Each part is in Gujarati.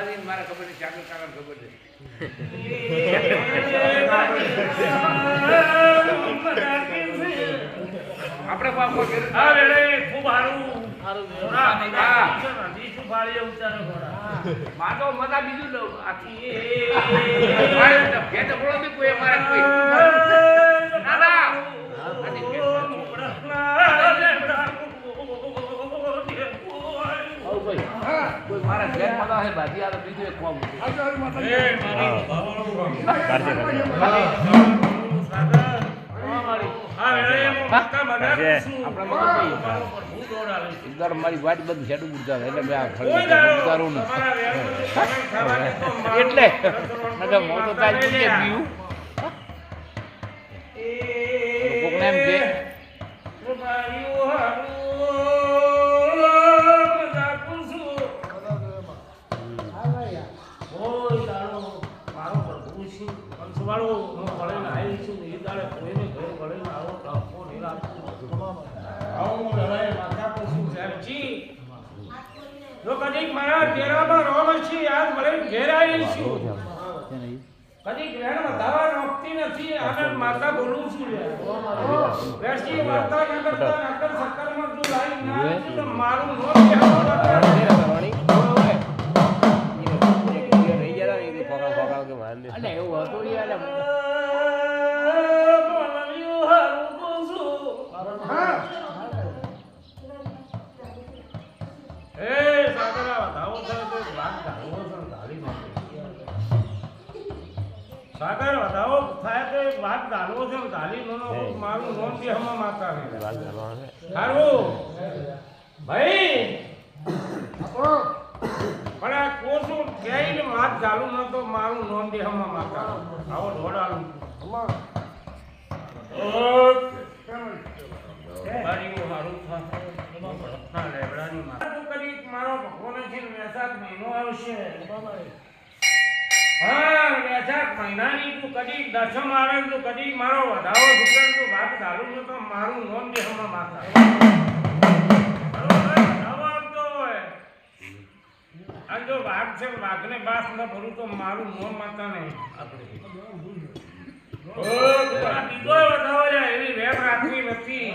બાજી મારા ખબર નહીં ચાકર કાકા ખબર છે આપણે પાપો આ વેળે ખૂબ સારું માતો મતા બીજું લઉં આખી કોઈ અમારા કોઈ કોઈ મારા ઘેર મતા હે બાજી આ બીજું એક કોમ મારી વાટ બધું છેડું બુડતા એટલે મેં ઉતારું ને એટલે હું તો તારી પીવું કોકને એમ કે મારા તેરામાં રોમ છે આજ મળે ઘેરાઈ છું કદી ગ્રહણ વધારવા નોકતી નથી અને માતા બોલું છું વેરસી વાર્તા ન કરતા નકર સક્કરમાં જો લાઈ ના તો મારું નો કરવાની રહી જરા એ ફોકા ફોકા કે માર લે અલે એવું હતું યાર સાગર વધાવો થાય તો વાત ગાલવો છે ગાલી નો મારું નોમ કે હમ માતા ને વાત ગાલવા છે સારું ભાઈ પણ આ કોસું કેઈને વાત ગાલું ન તો મારું નોમ દે હમ માતા આવો ઢોડાલું બારીઓ મારું ના લેબડાની માતા તો કરી મારો ભગવાન છે વેસાખ મહિનો આવશે હા વેસાખ મહિનાની તું કદી દસમ આવે તો કદી મારો વધાવો દુકાન તો વાત ચાલુ ન તો મારું નોમ દે હમ માતા વધાવો આવતો હોય આ જો વાઘ છે વાઘને બાસ ન ભરું તો મારું નોમ માતા નહીં આપણે બીજો વધાવો જાય એવી વેપ રાખવી નથી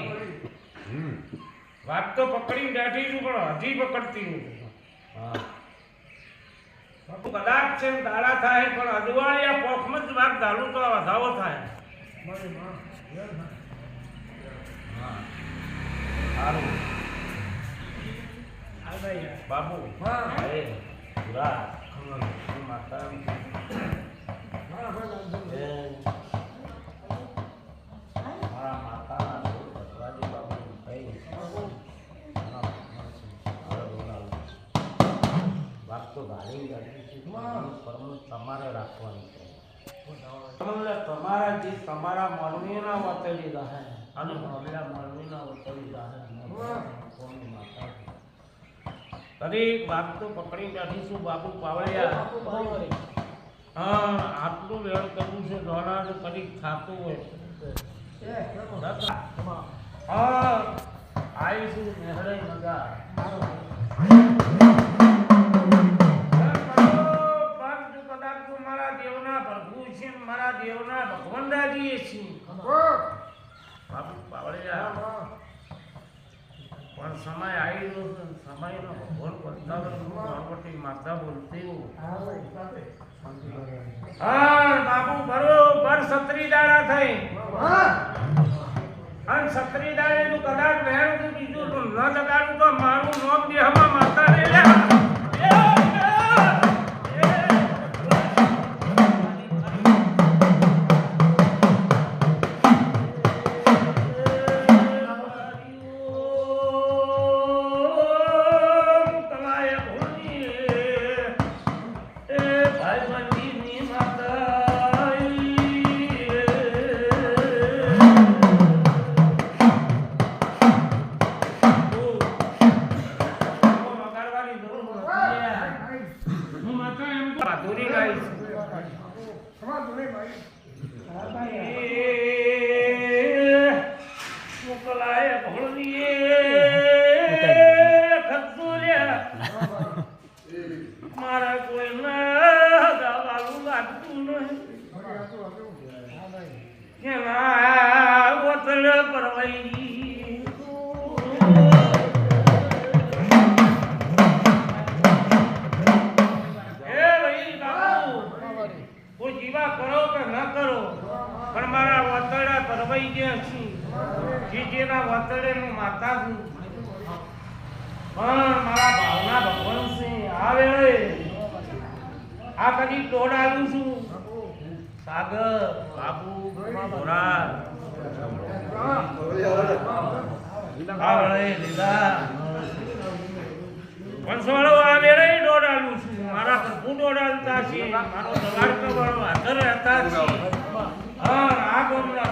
વાત તો પકડી બેઠી છું પણ હજી પકડતી હું હા કદાચ છે દાડા થાય પણ અજવાળિયા પોખમાં જ વાત ચાલુ તો વધાવો થાય બાબુ માતા તમારે રાખવાની છે તમારા જે તમારા મરણીના વતેલી રહે અને મરણીના વતેલી રહે દરેક વાત તો પકડી બેઠીશું બાપુ પાવળિયા હા આટલું વેળ કરવું છે દોડા કદી ખાતું હોય હા આવીશું નેહડે મજા મારા દેવના ભગવાન રાજીએ છીએ બાપુ પાવળિયા પણ સમય આવી ગયો છે સમયનો ભગવાન પંચાવન માતા બોલતી હા બાપુ બરોબર 17 દાડા થઈ અને 17 દાડે તું કદાચ વહેણ તું બીજું તો ન લગાડું તો મારું નોમ દેહમાં માતા રે મારા કોઈને દાવાલું લાગતું નહીં કે ના વતન પરવાઈ કોઈ જીવા કરો કે ન કરો પણ મારા વતડા પરવાઈ ગયા છે જેના વતડેનું માતા છું પણ મારા ભાવના ભગવાન છે આવે આ કદી તોડાલું છું સાગર બાબુ ભોરા આવળે લીધા પંચવાળો આવે રે દોડાલું છું મારા પ્રભુ દોડાલતા છે મારો દલાડ કવાળો હાજર રહેતા છે હા આ ગોમના